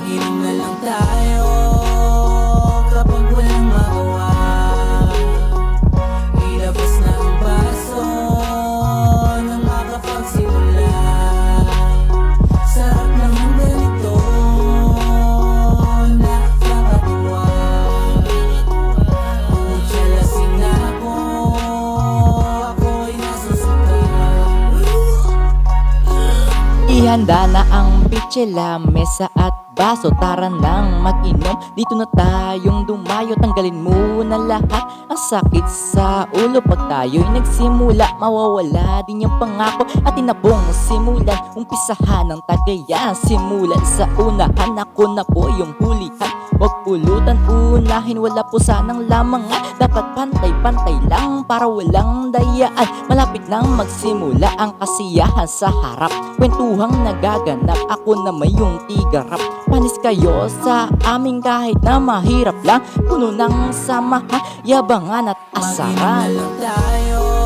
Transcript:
Manginom na lang tayo kapag walang magawa. Ilabas na ang baso nang makapagsimula. Sarap lang ang ganito, nakakatuwa. Mucha lasing na ako, ako'y nasusuka. Ihanda na ang pitsela, mesa at baso. Tara nang mag-inom, dito na tayong dumayo. Tanggalin mo na lahat ang sakit sa ulo. Pag tayo'y nagsimula, mawawala din yung pangako. At tinabong simulan, umpisahan ng tagayan. Simulan sa unahan, ako na po yung hulihan. Huwag pulutan, unahin, wala po sanang lamangan. Dapat pantay-pantay lang para walang dayaan. Malapit nang magsimula ang kasiyahan sa harap. Kwentuhang nagaganap, ako na may yung tigarap. Panis kayo sa amin kahit na mahirap lang. Puno ng samahan, yabangan at Manginom na asaran. lang tayo